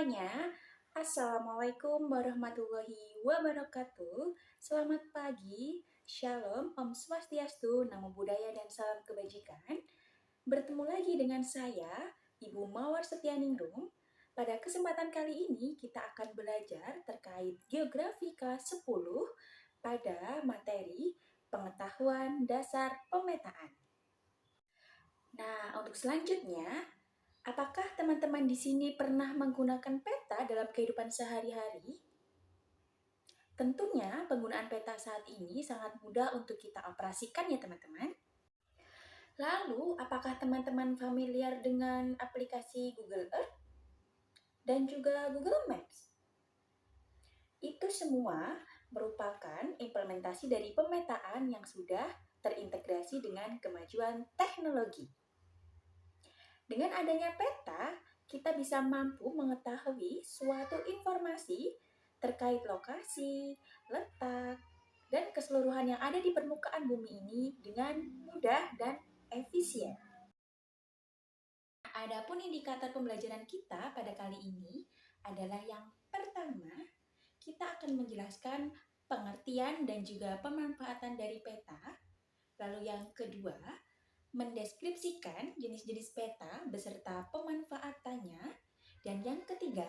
semuanya, Assalamualaikum warahmatullahi wabarakatuh. Selamat pagi, Shalom, Om Swastiastu, Namo Buddhaya dan salam kebajikan. Bertemu lagi dengan saya, Ibu Mawar Setianingrum. Pada kesempatan kali ini kita akan belajar terkait geografi ke-10 pada materi pengetahuan dasar pemetaan. Nah, untuk selanjutnya, apakah teman-teman di sini pernah menggunakan peta dalam kehidupan sehari-hari? Tentunya penggunaan peta saat ini sangat mudah untuk kita operasikan ya teman-teman. Lalu, apakah teman-teman familiar dengan aplikasi Google Earth dan juga Google Maps? Itu semua merupakan implementasi dari pemetaan yang sudah terintegrasi dengan kemajuan teknologi. Dengan adanya peta, kita bisa mampu mengetahui suatu informasi terkait lokasi, letak, dan keseluruhan yang ada di permukaan bumi ini dengan mudah dan efisien. Adapun indikator pembelajaran kita pada kali ini adalah yang pertama, kita akan menjelaskan pengertian dan juga pemanfaatan dari peta. Lalu yang kedua, mendeskripsikan jenis-jenis peta beserta pemanfaatannya. Dan yang ketiga,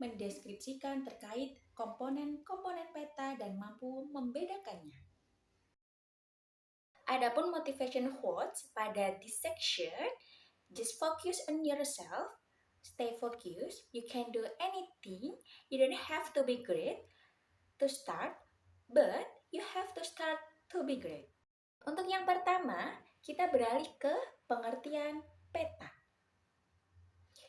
mendeskripsikan terkait komponen-komponen peta dan mampu membedakannya. Adapun motivation quotes pada this section, just focus on yourself, stay focused, you can do anything, you don't have to be great to start, but you have to start to be great. Untuk yang pertama, kita beralih ke pengertian peta.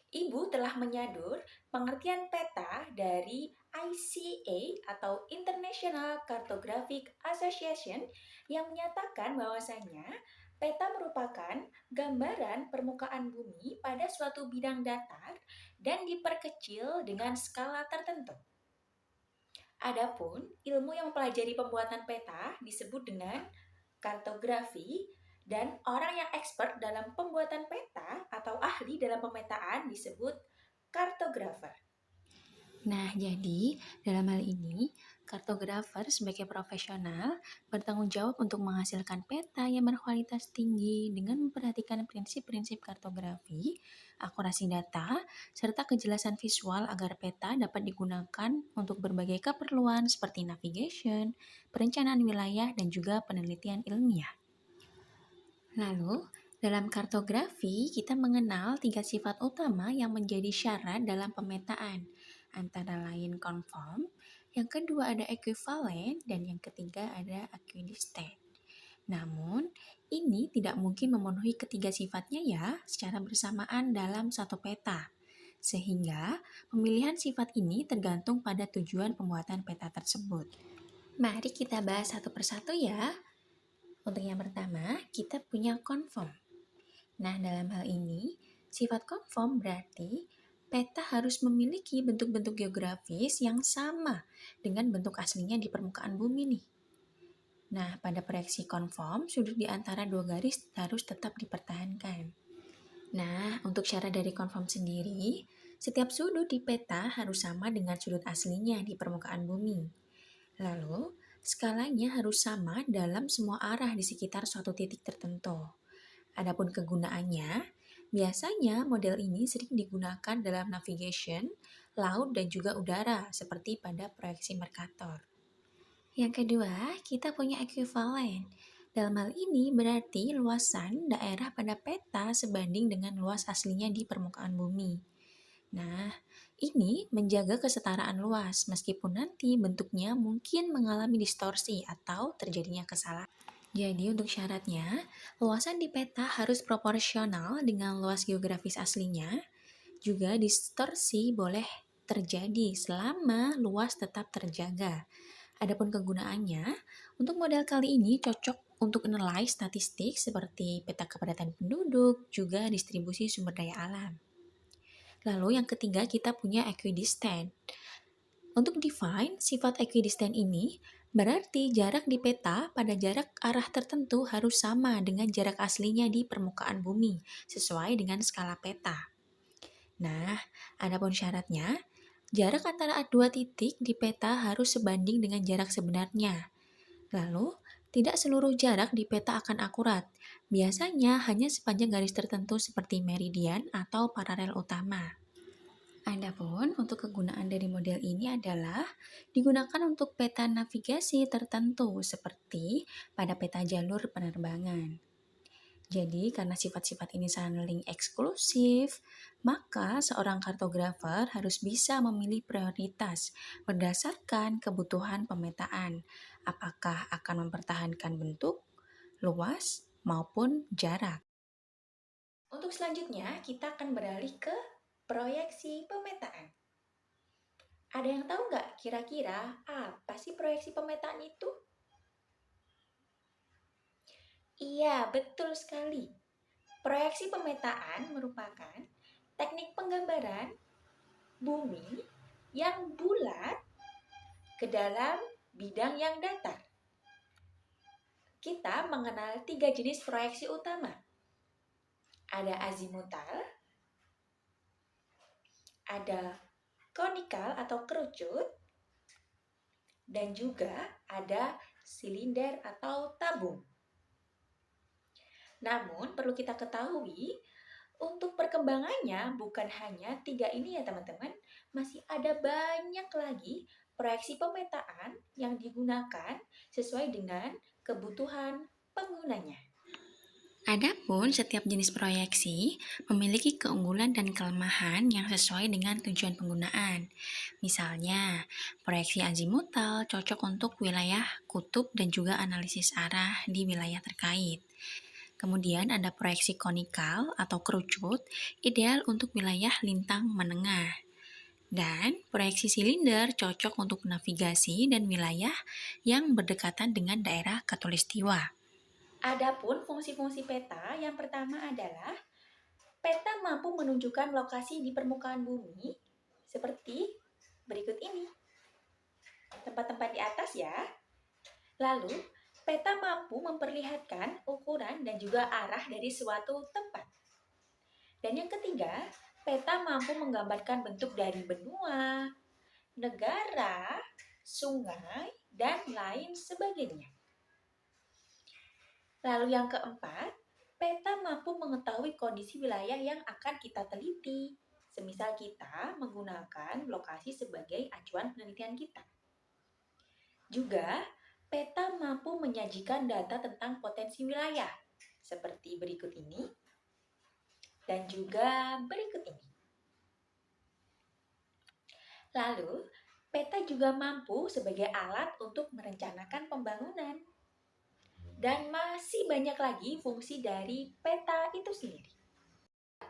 Ibu telah menyadur pengertian peta dari ICA atau International Cartographic Association yang menyatakan bahwasanya peta merupakan gambaran permukaan bumi pada suatu bidang datar dan diperkecil dengan skala tertentu. Adapun ilmu yang mempelajari pembuatan peta disebut dengan kartografi, dan orang yang expert dalam pembuatan peta atau ahli dalam pemetaan disebut kartografer. Nah, jadi dalam hal ini, kartografer sebagai profesional bertanggung jawab untuk menghasilkan peta yang berkualitas tinggi dengan memperhatikan prinsip-prinsip kartografi, akurasi data, serta kejelasan visual agar peta dapat digunakan untuk berbagai keperluan seperti navigation, perencanaan wilayah, dan juga penelitian ilmiah. Lalu, dalam kartografi, kita mengenal 3 sifat utama yang menjadi syarat dalam pemetaan, antara lain conform, yang kedua ada equivalent, dan yang ketiga ada equidistant. Namun, ini tidak mungkin memenuhi ketiga sifatnya ya secara bersamaan dalam satu peta. Sehingga, pemilihan sifat ini tergantung pada tujuan pembuatan peta tersebut. Mari kita bahas satu persatu ya. Untuk yang pertama, kita punya conform. Nah, dalam hal ini, sifat conform berarti peta harus memiliki bentuk-bentuk geografis yang sama dengan bentuk aslinya di permukaan bumi nih. Nah, pada proyeksi conform, sudut di antara dua garis harus tetap dipertahankan. Nah, untuk syarat dari conform sendiri, setiap sudut di peta harus sama dengan sudut aslinya di permukaan bumi. Lalu, skalanya harus sama dalam semua arah di sekitar suatu titik tertentu. Adapun kegunaannya, biasanya model ini sering digunakan dalam navigation, laut, dan juga udara, seperti pada proyeksi Mercator. Yang kedua, kita punya equivalent. Dalam hal ini berarti luasan daerah pada peta sebanding dengan luas aslinya di permukaan bumi. Nah, ini menjaga kesetaraan luas meskipun nanti bentuknya mungkin mengalami distorsi atau terjadinya kesalahan. Jadi untuk syaratnya, luasan di peta harus proporsional dengan luas geografis aslinya. Juga distorsi boleh terjadi selama luas tetap terjaga. Adapun kegunaannya, untuk model kali ini cocok untuk analyze statistik seperti peta kepadatan penduduk, juga distribusi sumber daya alam. Lalu yang ketiga kita punya equidistant. Untuk define sifat equidistant ini berarti jarak di peta pada jarak arah tertentu harus sama dengan jarak aslinya di permukaan bumi sesuai dengan skala peta. Nah, adapun syaratnya, Jarak antara dua titik di peta harus sebanding dengan jarak sebenarnya. Lalu, tidak seluruh jarak di peta akan akurat. Biasanya hanya sepanjang garis tertentu seperti meridian atau paralel utama. Adapun untuk kegunaan dari model ini adalah digunakan untuk peta navigasi tertentu seperti pada peta jalur penerbangan. Jadi, karena sifat-sifat ini saling eksklusif, maka seorang kartografer harus bisa memilih prioritas berdasarkan kebutuhan pemetaan, apakah akan mempertahankan bentuk, luas, maupun jarak. Untuk selanjutnya, kita akan beralih ke proyeksi pemetaan. Ada yang tahu nggak kira-kira apa sih proyeksi pemetaan itu? Iya, betul sekali. Proyeksi pemetaan merupakan teknik penggambaran bumi yang bulat ke dalam bidang yang datar. Kita mengenal 3 jenis proyeksi utama. Ada azimutal, ada konikal atau kerucut, dan juga ada silinder atau tabung. Namun, perlu kita ketahui, untuk perkembangannya bukan hanya 3 ini ya teman-teman, masih ada banyak lagi proyeksi pemetaan yang digunakan sesuai dengan kebutuhan penggunanya. Adapun setiap jenis proyeksi memiliki keunggulan dan kelemahan yang sesuai dengan tujuan penggunaan. Misalnya, proyeksi azimutal cocok untuk wilayah kutub dan juga analisis arah di wilayah terkait. Kemudian ada proyeksi konikal atau kerucut, ideal untuk wilayah lintang menengah. Dan proyeksi silinder cocok untuk navigasi dan wilayah yang berdekatan dengan daerah khatulistiwa. Adapun fungsi-fungsi peta, yang pertama adalah peta mampu menunjukkan lokasi di permukaan bumi seperti berikut ini. Tempat-tempat di atas ya. Lalu, peta mampu memperlihatkan ukuran dan juga arah dari suatu tempat. Dan yang ketiga, peta mampu menggambarkan bentuk dari benua, negara, sungai, dan lain sebagainya. Lalu yang keempat, peta mampu mengetahui kondisi wilayah yang akan kita teliti. Semisal kita menggunakan lokasi sebagai acuan penelitian kita. Juga, peta mampu menyajikan data tentang potensi wilayah, seperti berikut ini, dan juga berikut ini. Lalu, peta juga mampu sebagai alat untuk merencanakan pembangunan. Dan masih banyak lagi fungsi dari peta itu sendiri.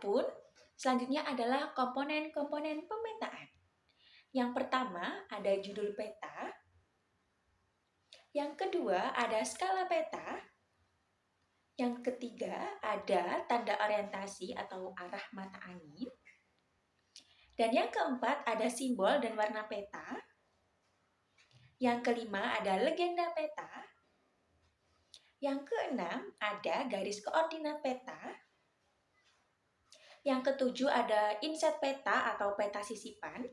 Pun, selanjutnya adalah komponen-komponen pemetaan. Yang pertama ada judul peta. Yang kedua ada skala peta. Yang ketiga ada tanda orientasi atau arah mata angin. Dan yang keempat ada simbol dan warna peta. Yang kelima ada legenda peta. Yang keenam ada garis koordinat peta. Yang ketujuh ada inset peta atau peta sisipan.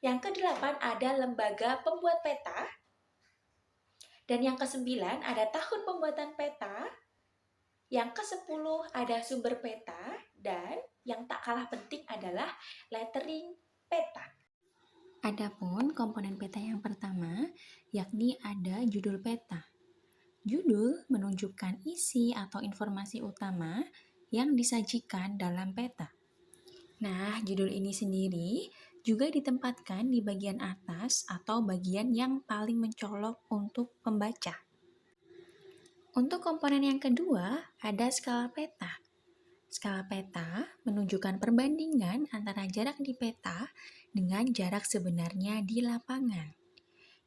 Yang kedelapan ada lembaga pembuat peta. Dan yang kesembilan ada tahun pembuatan peta. Yang kesepuluh ada sumber peta. Dan yang tak kalah penting adalah lettering peta. Adapun komponen peta yang pertama, yakni ada judul peta. Judul menunjukkan isi atau informasi utama yang disajikan dalam peta. Nah, judul ini sendiri juga ditempatkan di bagian atas atau bagian yang paling mencolok untuk pembaca. Untuk komponen yang kedua, ada skala peta. Skala peta menunjukkan perbandingan antara jarak di peta dengan jarak sebenarnya di lapangan.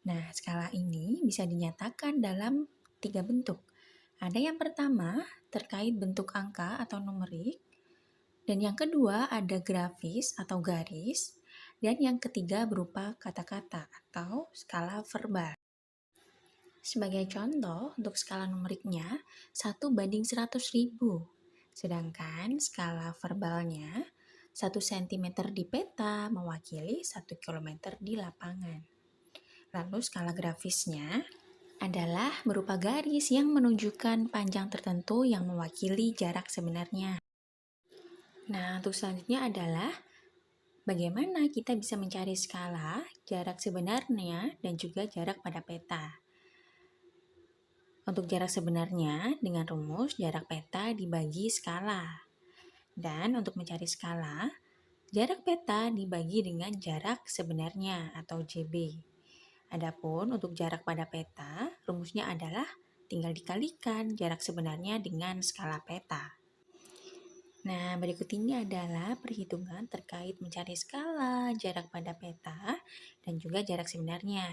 Nah, skala ini bisa dinyatakan dalam 3 bentuk. Ada yang pertama terkait bentuk angka atau numerik, dan yang kedua ada grafis atau garis, dan yang ketiga berupa kata-kata atau skala verbal. Sebagai contoh, untuk skala numeriknya 1 banding 100.000, sedangkan skala verbalnya 1 cm di peta mewakili 1 km di lapangan. Lalu skala grafisnya adalah berupa garis yang menunjukkan panjang tertentu yang mewakili jarak sebenarnya. Nah, untuk selanjutnya adalah bagaimana kita bisa mencari skala, jarak sebenarnya, dan juga jarak pada peta. Untuk jarak sebenarnya, dengan rumus jarak peta dibagi skala. Dan untuk mencari skala, jarak peta dibagi dengan jarak sebenarnya atau JB. Adapun untuk jarak pada peta, rumusnya adalah tinggal dikalikan jarak sebenarnya dengan skala peta. Nah, berikut ini adalah perhitungan terkait mencari skala, jarak pada peta, dan juga jarak sebenarnya.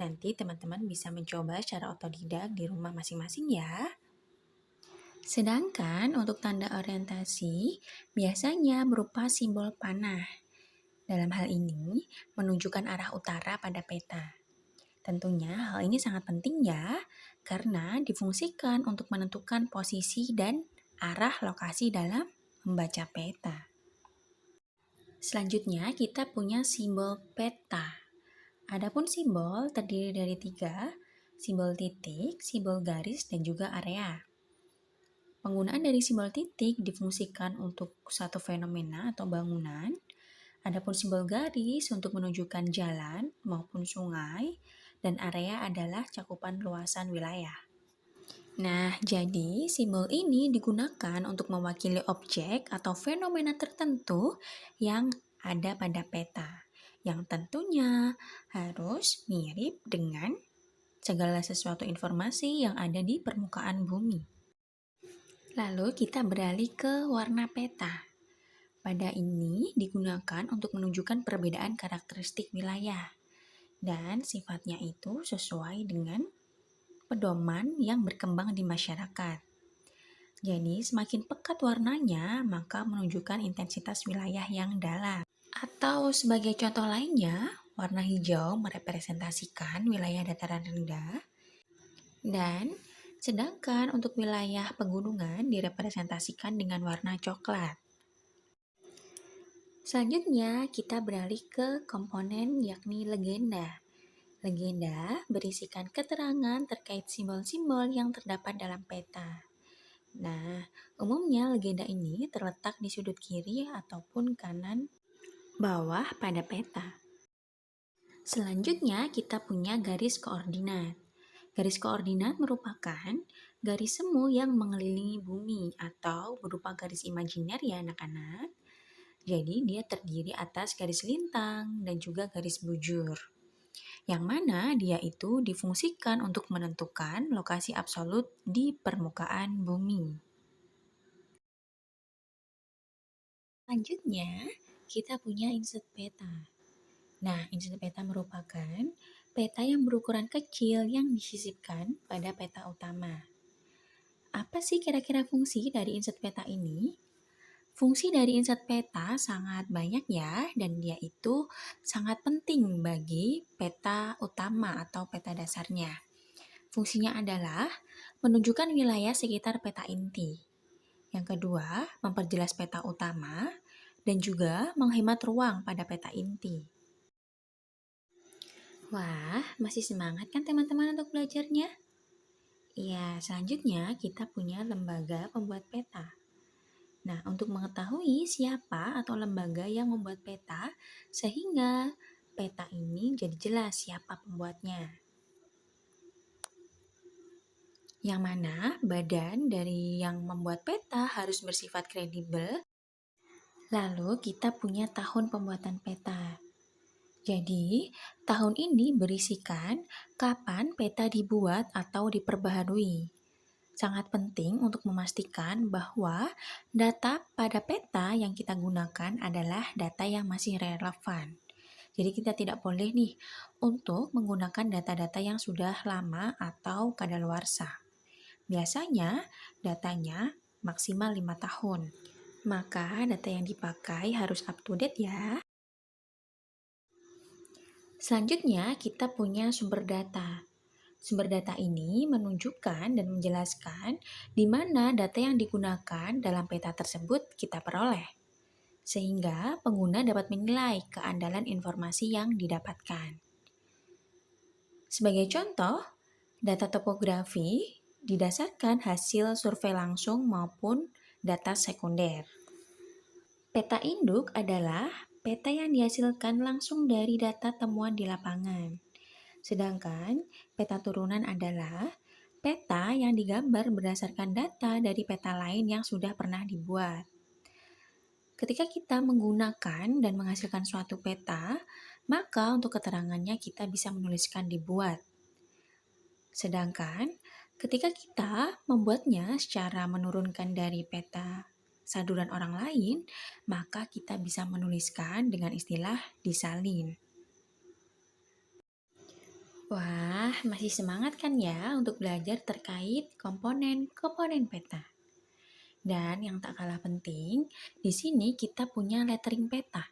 Nanti teman-teman bisa mencoba secara otodidak di rumah masing-masing ya. Sedangkan untuk tanda orientasi biasanya berupa simbol panah. Dalam hal ini, menunjukkan arah utara pada peta. Tentunya hal ini sangat penting ya, karena difungsikan untuk menentukan posisi dan arah lokasi dalam membaca peta. Selanjutnya kita punya simbol peta. Adapun simbol terdiri dari 3, simbol titik, simbol garis, dan juga area. Penggunaan dari simbol titik difungsikan untuk satu fenomena atau bangunan, adapun simbol garis untuk menunjukkan jalan maupun sungai, dan area adalah cakupan luasan wilayah. Nah, jadi simbol ini digunakan untuk mewakili objek atau fenomena tertentu yang ada pada peta, yang tentunya harus mirip dengan segala sesuatu informasi yang ada di permukaan bumi. Lalu kita beralih ke warna peta. Pada ini digunakan untuk menunjukkan perbedaan karakteristik wilayah, dan sifatnya itu sesuai dengan pedoman yang berkembang di masyarakat. Jadi semakin pekat warnanya, maka menunjukkan intensitas wilayah yang dalam. Atau sebagai contoh lainnya, warna hijau merepresentasikan wilayah dataran rendah, dan sedangkan untuk wilayah pegunungan direpresentasikan dengan warna coklat. Selanjutnya kita beralih ke komponen yakni legenda. Legenda berisikan keterangan terkait simbol-simbol yang terdapat dalam peta. Nah, umumnya legenda ini terletak di sudut kiri ataupun kanan bawah pada peta. Selanjutnya kita punya garis koordinat. Garis koordinat merupakan garis semu yang mengelilingi bumi atau berupa garis imajiner ya anak-anak. Jadi dia terdiri atas garis lintang dan juga garis bujur, yang mana dia itu difungsikan untuk menentukan lokasi absolut di permukaan bumi. Selanjutnya, kita punya insert peta. Nah, insert peta merupakan peta yang berukuran kecil yang disisipkan pada peta utama. Apa sih kira-kira fungsi dari insert peta ini? Fungsi dari insert peta sangat banyak ya, dan dia itu sangat penting bagi peta utama atau peta dasarnya. Fungsinya adalah menunjukkan wilayah sekitar peta inti. Yang kedua, memperjelas peta utama, dan juga menghemat ruang pada peta inti. Wah, masih semangat kan teman-teman untuk belajarnya? Ya, selanjutnya kita punya lembaga pembuat peta. Nah, untuk mengetahui siapa atau lembaga yang membuat peta, sehingga peta ini jadi jelas siapa pembuatnya. Yang mana badan dari yang membuat peta harus bersifat kredibel. Lalu kita punya tahun pembuatan peta. Jadi, tahun ini berisikan kapan peta dibuat atau diperbaharui. Sangat penting untuk memastikan bahwa data pada peta yang kita gunakan adalah data yang masih relevan. Jadi kita tidak boleh nih untuk menggunakan data-data yang sudah lama atau kadaluarsa. Biasanya datanya maksimal 5 tahun. Maka data yang dipakai harus up to date ya. Selanjutnya kita punya sumber data. Sumber data ini menunjukkan dan menjelaskan di mana data yang digunakan dalam peta tersebut kita peroleh. sehingga pengguna dapat menilai keandalan informasi yang didapatkan. Sebagai contoh, data topografi didasarkan hasil survei langsung maupun data sekunder. Peta induk adalah peta yang dihasilkan langsung dari data temuan di lapangan. Sedangkan peta turunan adalah peta yang digambar berdasarkan data dari peta lain yang sudah pernah dibuat. Ketika kita menggunakan dan menghasilkan suatu peta, maka untuk keterangannya kita bisa menuliskan dibuat. Sedangkan ketika kita membuatnya secara menurunkan dari peta saduran orang lain, maka kita bisa menuliskan dengan istilah disalin. Wah, masih semangat kan ya untuk belajar terkait komponen-komponen peta? Dan yang tak kalah penting, di sini kita punya lettering peta.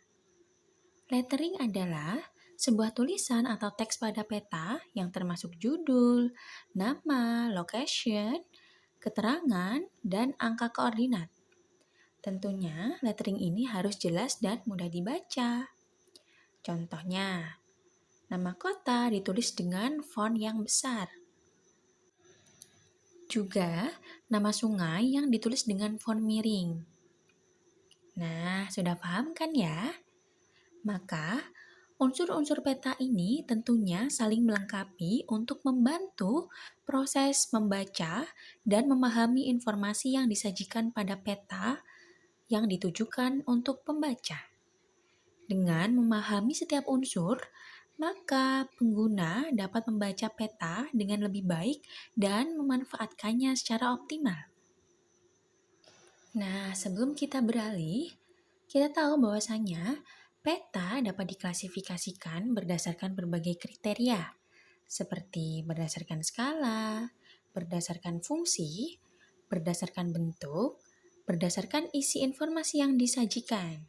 Lettering adalah sebuah tulisan atau teks pada peta yang termasuk judul, nama, location, keterangan, dan angka koordinat. Tentunya lettering ini harus jelas dan mudah dibaca. Contohnya, nama kota ditulis dengan font yang besar. Juga nama sungai yang ditulis dengan font miring. Nah, sudah paham kan ya? Maka, unsur-unsur peta ini tentunya saling melengkapi untuk membantu proses membaca dan memahami informasi yang disajikan pada peta yang ditujukan untuk pembaca. Dengan memahami setiap unsur, maka pengguna dapat membaca peta dengan lebih baik dan memanfaatkannya secara optimal. Nah, sebelum kita beralih, kita tahu bahwasanya peta dapat diklasifikasikan berdasarkan berbagai kriteria, seperti berdasarkan skala, berdasarkan fungsi, berdasarkan bentuk, berdasarkan isi informasi yang disajikan.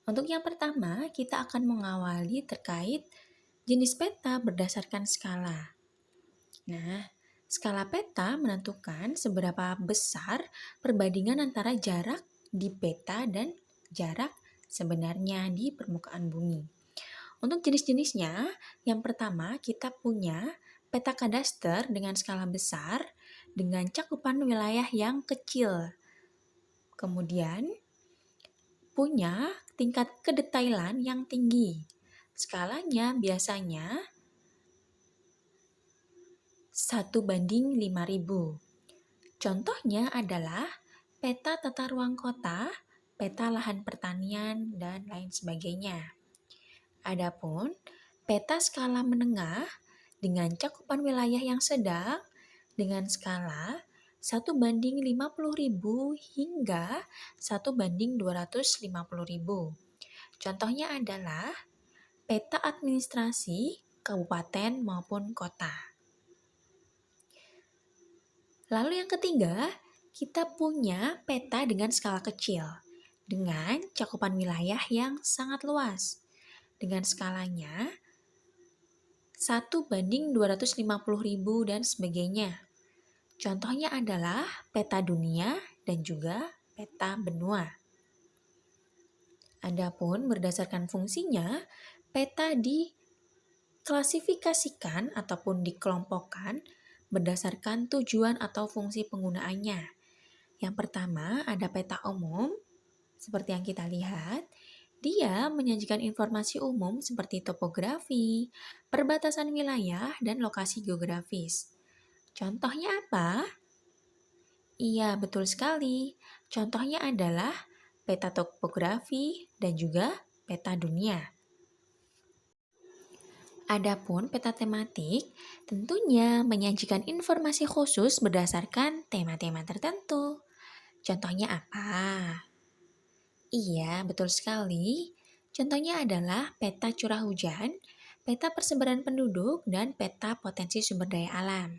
Untuk yang pertama, kita akan mengawali terkait jenis peta berdasarkan skala. Nah, skala peta menentukan seberapa besar perbandingan antara jarak di peta dan jarak sebenarnya di permukaan bumi. Untuk jenis-jenisnya, yang pertama kita punya peta kadaster dengan skala besar dengan cakupan wilayah yang kecil. Kemudian, punya tingkat kedetailan yang tinggi. Skalanya biasanya 1:5000. Contohnya adalah peta tata ruang kota, peta lahan pertanian, dan lain sebagainya. Adapun peta skala menengah dengan cakupan wilayah yang sedang dengan skala 1:50.000 hingga 1:250.000. Contohnya adalah peta administrasi kabupaten maupun kota. Lalu yang ketiga, kita punya peta dengan skala kecil, dengan cakupan wilayah yang sangat luas. Dengan skalanya 1:250.000 dan sebagainya. Contohnya adalah peta dunia dan juga peta benua. Adapun berdasarkan fungsinya, peta diklasifikasikan ataupun dikelompokkan berdasarkan tujuan atau fungsi penggunaannya. Yang pertama ada peta umum, seperti yang kita lihat. Dia menyajikan informasi umum seperti topografi, perbatasan wilayah, dan lokasi geografis. Contohnya apa? Iya, betul sekali. Contohnya adalah peta topografi dan juga peta dunia. Adapun peta tematik tentunya menyajikan informasi khusus berdasarkan tema-tema tertentu. Contohnya apa? Iya, betul sekali. Contohnya adalah peta curah hujan, peta persebaran penduduk, dan peta potensi sumber daya alam.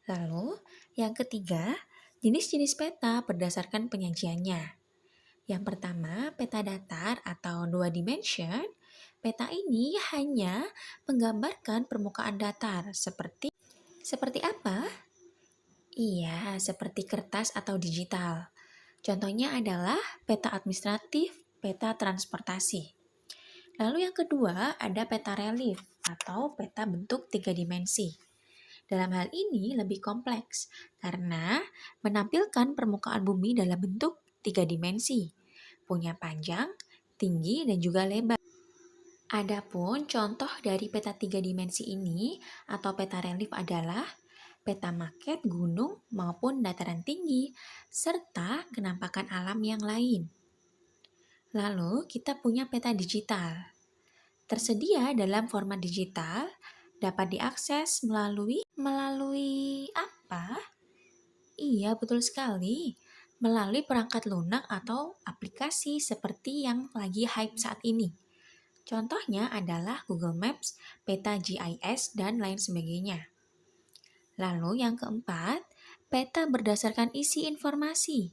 Lalu, yang ketiga, jenis-jenis peta berdasarkan penyajiannya. Yang pertama, peta datar atau 2 dimension. Peta ini hanya menggambarkan permukaan datar seperti apa? Iya, seperti kertas atau digital. Contohnya adalah peta administratif, peta transportasi. Lalu yang kedua ada peta relief atau peta bentuk 3 dimensi. Dalam hal ini lebih kompleks karena menampilkan permukaan bumi dalam bentuk 3 dimensi, punya panjang, tinggi, dan juga lebar. Adapun contoh dari peta 3 dimensi ini atau peta relief adalah peta maket gunung maupun dataran tinggi, serta kenampakan alam yang lain. Lalu kita punya peta digital. Tersedia dalam format digital, dapat diakses melalui apa? Iya, betul sekali. Melalui perangkat lunak atau aplikasi seperti yang lagi hype saat ini. Contohnya adalah Google Maps, peta GIS, dan lain sebagainya. Lalu yang keempat, peta berdasarkan isi informasi.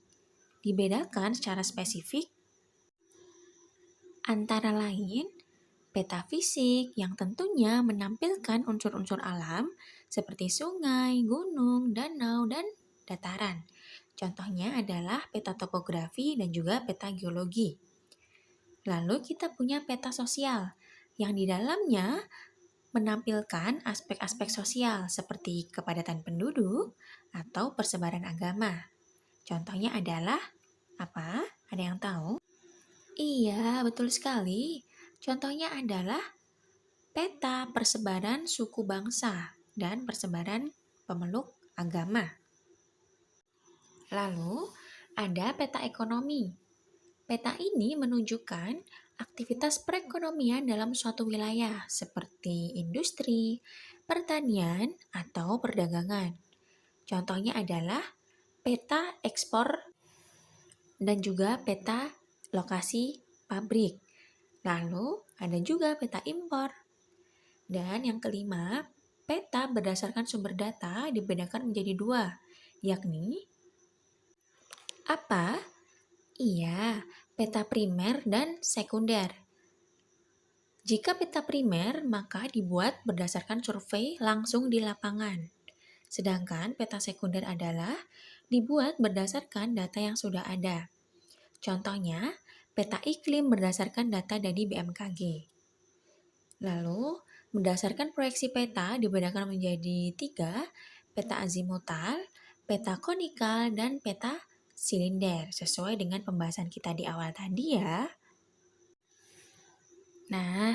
Dibedakan secara spesifik antara lain peta fisik yang tentunya menampilkan unsur-unsur alam seperti sungai, gunung, danau, dan dataran. Contohnya adalah peta topografi dan juga peta geologi. Lalu kita punya peta sosial yang di dalamnya menampilkan aspek-aspek sosial seperti kepadatan penduduk atau persebaran agama. Contohnya adalah apa? Ada yang tahu? Iya, betul sekali. Contohnya adalah peta persebaran suku bangsa dan persebaran pemeluk agama. Lalu, ada peta ekonomi. Peta ini menunjukkan aktivitas perekonomian dalam suatu wilayah seperti industri, pertanian, atau perdagangan. Contohnya adalah peta ekspor dan juga peta lokasi pabrik. Lalu ada juga peta impor. Dan yang kelima, peta berdasarkan sumber data dibedakan menjadi dua, yakni apa? Iya, peta primer dan sekunder. Jika peta primer, maka dibuat berdasarkan survei langsung di lapangan. Sedangkan peta sekunder adalah dibuat berdasarkan data yang sudah ada. Contohnya, peta iklim berdasarkan data dari BMKG. Lalu, berdasarkan proyeksi peta dibedakan menjadi 3, peta azimutal, peta konikal, dan peta silinder, sesuai dengan pembahasan kita di awal tadi ya. Nah,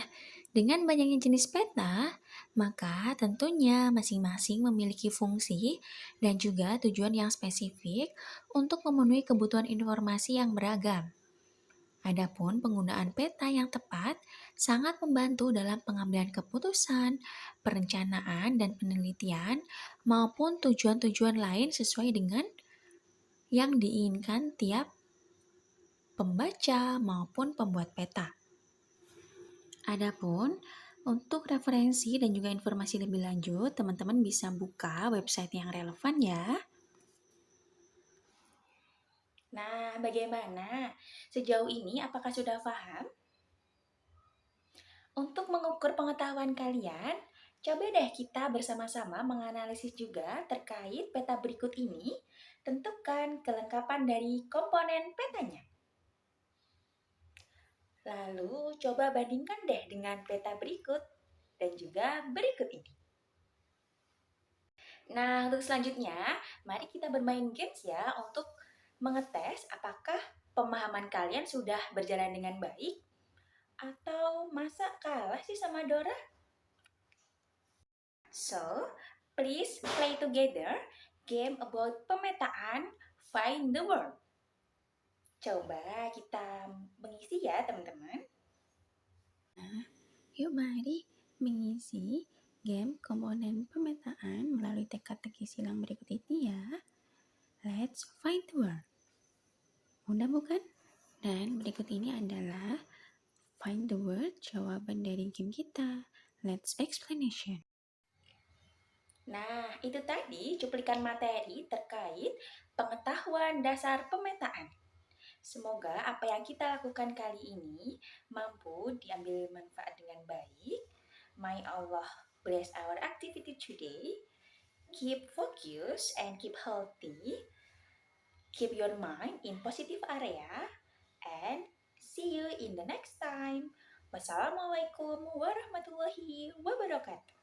dengan banyaknya jenis peta, maka tentunya masing-masing memiliki fungsi dan juga tujuan yang spesifik untuk memenuhi kebutuhan informasi yang beragam. Adapun penggunaan peta yang tepat sangat membantu dalam pengambilan keputusan, perencanaan, dan penelitian maupun tujuan-tujuan lain sesuai dengan yang diinginkan tiap pembaca maupun pembuat peta. Adapun untuk referensi dan juga informasi lebih lanjut, teman-teman bisa buka website yang relevan ya. Nah, bagaimana? Sejauh ini apakah sudah paham? Untuk mengukur pengetahuan kalian, coba deh kita bersama-sama menganalisis juga terkait peta berikut ini. Tentukan kelengkapan dari komponen petanya. Lalu coba bandingkan deh dengan peta berikut dan juga berikut ini. Nah, untuk selanjutnya, mari kita bermain games ya untuk mengetes apakah pemahaman kalian sudah berjalan dengan baik atau masa kalah sih sama Dora? So, please play together game about pemetaan Find the World. Coba kita mengisi ya teman-teman. Nah, yuk mari mengisi game komponen pemetaan melalui teka-teki silang berikut ini ya. Let's find the world. Mudah bukan? Dan berikut ini adalah find the word jawaban dari game kita. Let's explanation. Nah, itu tadi cuplikan materi terkait pengetahuan dasar pemetaan. Semoga apa yang kita lakukan kali ini mampu diambil manfaat dengan baik. May Allah bless our activity today. Keep focus and keep healthy. Keep your mind in positive area and see you in the next time. Wassalamualaikum warahmatullahi wabarakatuh.